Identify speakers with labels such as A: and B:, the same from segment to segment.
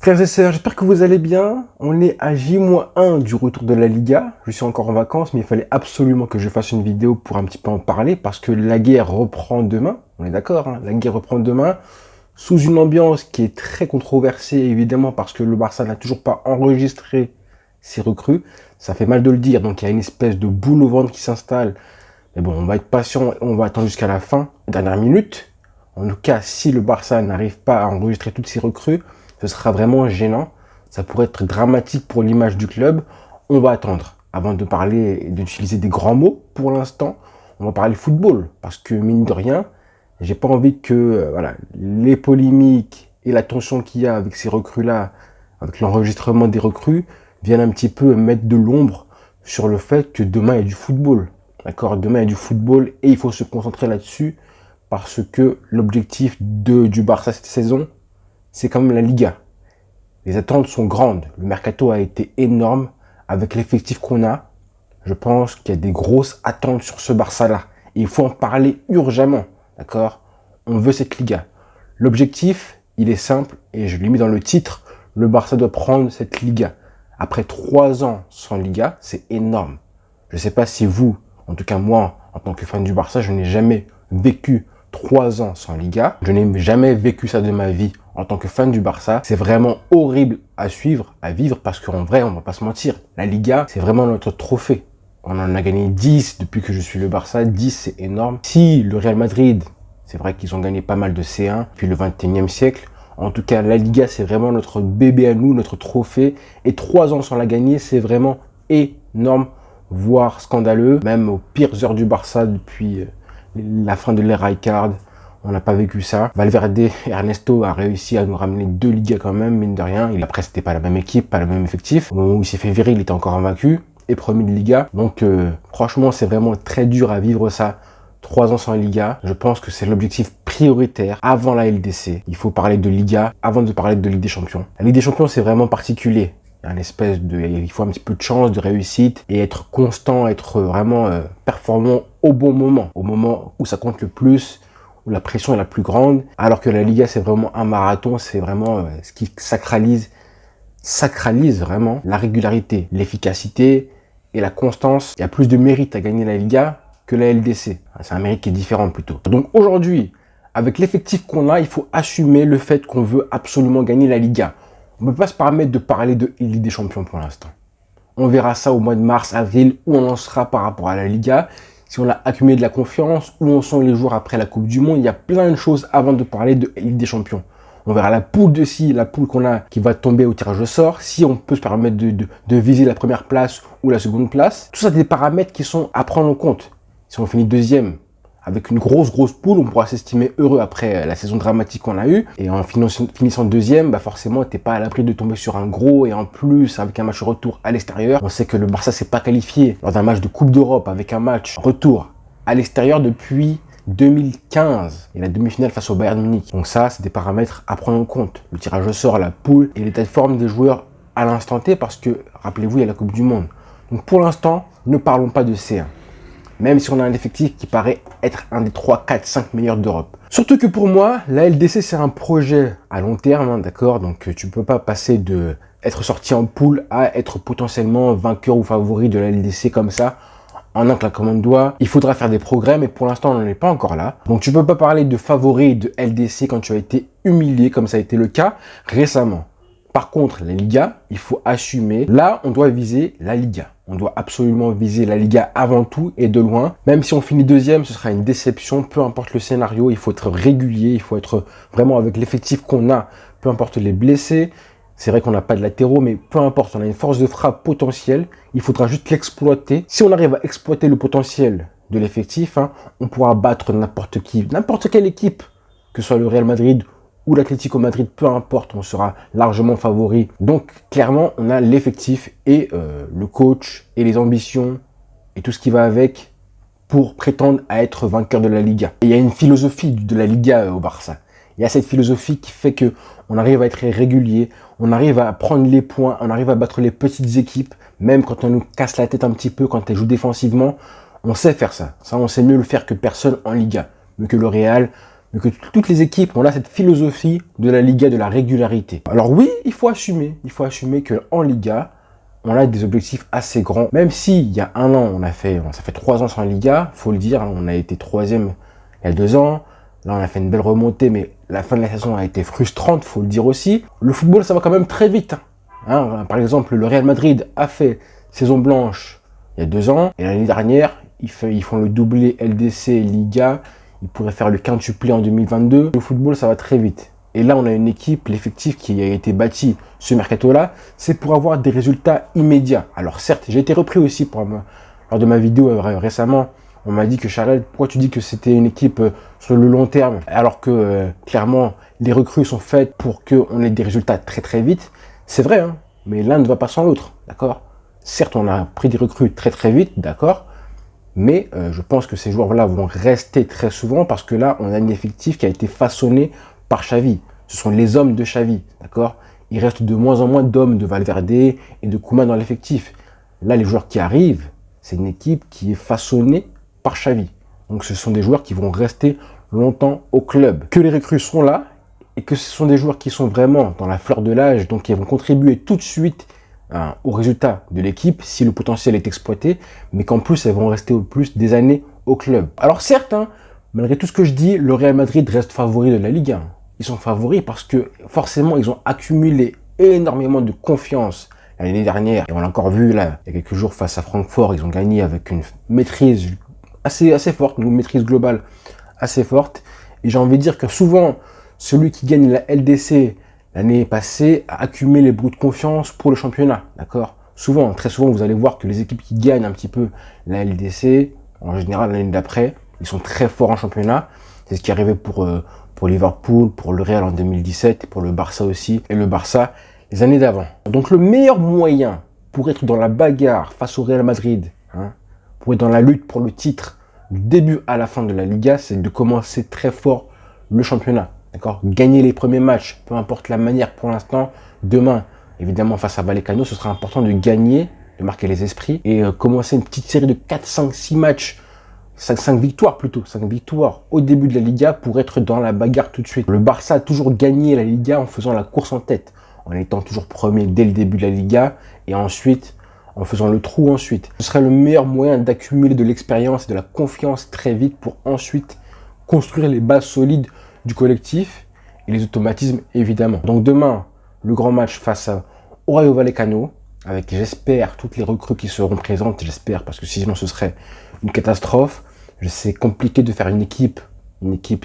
A: Frères et sœurs, j'espère que vous allez bien. On est à J-1 du retour de la Liga. Je suis encore en vacances, mais il fallait absolument que je fasse une vidéo pour un petit peu en parler parce que la guerre reprend demain. On est d'accord, hein, la guerre reprend demain sous une ambiance qui est très controversée, évidemment, parce que le Barça n'a toujours pas enregistré ses recrues. Ça fait mal de le dire, donc il y a une espèce de boule au ventre qui s'installe. Mais bon, on va être patient et on va attendre jusqu'à la fin, dernière minute. En tout cas, si le Barça n'arrive pas à enregistrer toutes ses recrues, ce sera vraiment gênant. Ça pourrait être dramatique pour l'image du club. On va attendre. Avant de parler et d'utiliser des grands mots, pour l'instant, on va parler football. Parce que, mine de rien, j'ai pas envie que les polémiques et la tension qu'il y a avec ces recrues-là, avec l'enregistrement des recrues, viennent un petit peu mettre de l'ombre sur le fait que demain, il y a du football. D'accord ? Demain, il y a du football et il faut se concentrer là-dessus parce que l'objectif du Barça cette saison, c'est quand même la Liga. Les attentes sont grandes. Le mercato a été énorme. Avec l'effectif qu'on a, je pense qu'il y a des grosses attentes sur ce Barça-là. Et il faut en parler urgemment. D'accord ? On veut cette Liga. L'objectif, il est simple et je l'ai mis dans le titre. Le Barça doit prendre cette Liga. Après 3 ans sans Liga, c'est énorme. Je ne sais pas si vous, en tout cas moi, en tant que fan du Barça, je n'ai jamais vécu 3 ans sans Liga. Je n'ai jamais vécu ça de ma vie en tant que fan du Barça. C'est vraiment horrible à suivre, à vivre, parce qu'en vrai, on va pas se mentir. La Liga, c'est vraiment notre trophée. On en a gagné 10 depuis que je suis le Barça. 10, c'est énorme. Si le Real Madrid, c'est vrai qu'ils ont gagné pas mal de C1 depuis le 21e siècle. En tout cas, la Liga, c'est vraiment notre bébé à nous, notre trophée. Et 3 ans sans la gagner, c'est vraiment énorme, voire scandaleux. Même aux pires heures du Barça depuis la fin de l'ère Rijkaard, on n'a pas vécu ça. Valverde et Ernesto a réussi à nous ramener 2 Ligas quand même, mine de rien. Après, c'était pas la même équipe, pas le même effectif. Au moment où il s'est fait virer, il était encore invaincu et premier de Liga. Donc, franchement, c'est vraiment très dur à vivre ça. 3 ans sans Liga. Je pense que c'est l'objectif prioritaire avant la LDC. Il faut parler de Liga avant de parler de Ligue des Champions. La Ligue des Champions, c'est vraiment particulier. Il faut un petit peu de chance, de réussite et être constant, être vraiment performant au moment où ça compte le plus, où la pression est la plus grande, alors que la Liga, c'est vraiment un marathon, c'est vraiment ce qui sacralise vraiment la régularité, l'efficacité et la constance. Il y a plus de mérite à gagner la Liga que la LDC. C'est un mérite qui est différent plutôt. Donc aujourd'hui, avec l'effectif qu'on a, il faut assumer le fait qu'on veut absolument gagner la Liga. On ne peut pas se permettre de parler de Ligue des Champions pour l'instant. On verra ça au mois de mars, avril, où on en sera par rapport à la Liga. Si on a accumulé de la confiance, où on sont les jours après la Coupe du Monde. Il y a plein de choses avant de parler de Ligue des Champions. On verra la poule la poule qu'on a qui va tomber au tirage au sort. Si on peut se permettre de viser la première place ou la seconde place. Tout ça, des paramètres qui sont à prendre en compte. Si on finit deuxième, avec une grosse poule, on pourra s'estimer heureux après la saison dramatique qu'on a eue. Et en finissant deuxième, forcément, t'es pas à l'abri de tomber sur un gros. Et en plus, avec un match retour à l'extérieur, on sait que le Barça s'est pas qualifié lors d'un match de Coupe d'Europe avec un match retour à l'extérieur depuis 2015 et la demi-finale face au Bayern Munich. Donc ça, c'est des paramètres à prendre en compte. Le tirage au sort, la poule et l'état de forme des joueurs à l'instant T, parce que, rappelez-vous, il y a la Coupe du Monde. Donc pour l'instant, ne parlons pas de C1. Même si on a un effectif qui paraît être un des 3, 4, 5 meilleurs d'Europe. Surtout que pour moi, la LDC, c'est un projet à long terme, d'accord ? Donc tu ne peux pas passer de être sorti en poule à être potentiellement vainqueur ou favori de la LDC comme ça, en un claquement de doigts. Il faudra faire des progrès, mais pour l'instant, on n'en est pas encore là. Donc tu ne peux pas parler de favori de LDC quand tu as été humilié, comme ça a été le cas récemment. Par contre, la Liga, il faut assumer. Là, on doit viser la Liga. On doit absolument viser la Liga avant tout et de loin. Même si on finit deuxième, ce sera une déception. Peu importe le scénario, il faut être régulier. Il faut être vraiment avec l'effectif qu'on a. Peu importe les blessés. C'est vrai qu'on n'a pas de latéraux, mais peu importe. On a une force de frappe potentielle. Il faudra juste l'exploiter. Si on arrive à exploiter le potentiel de l'effectif, on pourra battre n'importe qui, n'importe quelle équipe, que ce soit le Real Madrid ou l'Atlético Madrid, peu importe, on sera largement favori. Donc, clairement, on a l'effectif et le coach et les ambitions et tout ce qui va avec pour prétendre à être vainqueur de la Liga. Et il y a une philosophie de la Liga au Barça. Il y a cette philosophie qui fait que on arrive à être régulier, on arrive à prendre les points, on arrive à battre les petites équipes, même quand on nous casse la tête un petit peu, quand elles jouent défensivement, on sait faire ça. Ça, on sait mieux le faire que personne en Liga. Mieux que le Real, mais que toutes les équipes ont là cette philosophie de la Liga, de la régularité. Alors oui, il faut assumer qu'en Liga, on a des objectifs assez grands. Même si il y a un an, ça fait 3 ans sans Liga, faut le dire, hein, on a été 3e il y a 2 ans. Là, on a fait une belle remontée, mais la fin de la saison a été frustrante, faut le dire aussi. Le football, ça va quand même très vite. Hein, par exemple, le Real Madrid a fait saison blanche il y a 2 ans, et l'année dernière, ils font le doublé LDC Liga. Ils pourraient faire le quintuplé en 2022. Le football, ça va très vite. Et là, on a une équipe, l'effectif qui a été bâti ce mercato-là, c'est pour avoir des résultats immédiats. Alors certes, j'ai été repris aussi lors de ma vidéo récemment. On m'a dit que Charles, pourquoi tu dis que c'était une équipe sur le long terme, alors que clairement, les recrues sont faites pour qu'on ait des résultats très très vite. C'est vrai, hein, mais l'un ne va pas sans l'autre, d'accord? Certes, on a pris des recrues très très vite, d'accord? Mais je pense que ces joueurs-là vont rester très souvent parce que là, on a un effectif qui a été façonné par Xavi. Ce sont les hommes de Xavi, d'accord? Il reste de moins en moins d'hommes de Valverde et de Koeman dans l'effectif. Là, les joueurs qui arrivent, c'est une équipe qui est façonnée par Xavi. Donc ce sont des joueurs qui vont rester longtemps au club. Que les recrues sont là et que ce sont des joueurs qui sont vraiment dans la fleur de l'âge, donc qui vont contribuer tout de suite au résultat de l'équipe si le potentiel est exploité, mais qu'en plus elles vont rester au plus des années au club. Alors certes, hein, malgré tout ce que je dis, le Real Madrid reste favori de la Ligue 1. Ils sont favoris parce que forcément ils ont accumulé énormément de confiance l'année dernière. Et on l'a encore vu là, il y a quelques jours face à Francfort, ils ont gagné avec une maîtrise assez forte, une maîtrise globale assez forte. Et j'ai envie de dire que souvent, celui qui gagne la LDC l'année passée a accumulé beaucoup de confiance pour le championnat, d'accord? Souvent, très souvent, vous allez voir que les équipes qui gagnent un petit peu la LDC, en général l'année d'après, ils sont très forts en championnat. C'est ce qui est arrivé pour Liverpool, pour le Real en 2017, pour le Barça aussi, et le Barça les années d'avant. Donc le meilleur moyen pour être dans la bagarre face au Real Madrid, hein, pour être dans la lutte pour le titre du début à la fin de la Liga, c'est de commencer très fort le championnat. D'accord? Gagner les premiers matchs, peu importe la manière pour l'instant. Demain, évidemment, face à Vallecano, ce sera important de gagner, de marquer les esprits et commencer une petite série de 4, 5, 6 matchs, 5 victoires plutôt, 5 victoires au début de la Liga pour être dans la bagarre tout de suite. Le Barça a toujours gagné la Liga en faisant la course en tête, en étant toujours premier dès le début de la Liga et ensuite en faisant le trou ensuite. Ce serait le meilleur moyen d'accumuler de l'expérience et de la confiance très vite pour ensuite construire les bases solides du collectif et les automatismes évidemment. Donc demain, le grand match face au Rayo Vallecano, avec j'espère toutes les recrues qui seront présentes, j'espère, parce que sinon ce serait une catastrophe. C'est compliqué de faire une équipe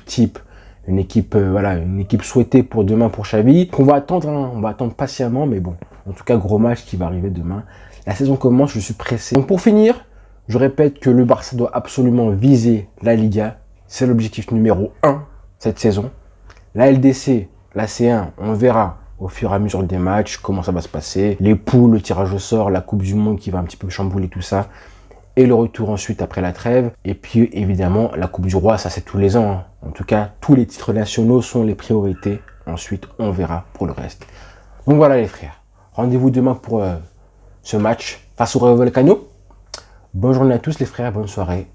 A: type, une équipe souhaitée pour demain pour Xavi. On va attendre, hein, on va attendre patiemment, mais bon, en tout cas gros match qui va arriver demain. La saison commence, je suis pressé. Donc pour finir, je répète que le Barça doit absolument viser la Liga. C'est l'objectif numéro 1 cette saison. La LDC, la C1, on verra au fur et à mesure des matchs comment ça va se passer. Les poules, le tirage au sort, la Coupe du Monde qui va un petit peu chambouler tout ça. Et le retour ensuite après la trêve. Et puis évidemment, la Coupe du Roi, ça c'est tous les ans. Hein. En tout cas, tous les titres nationaux sont les priorités. Ensuite, on verra pour le reste. Donc voilà les frères. Rendez-vous demain pour ce match face au Rayo Vallecano. Bonne journée à tous les frères, bonne soirée.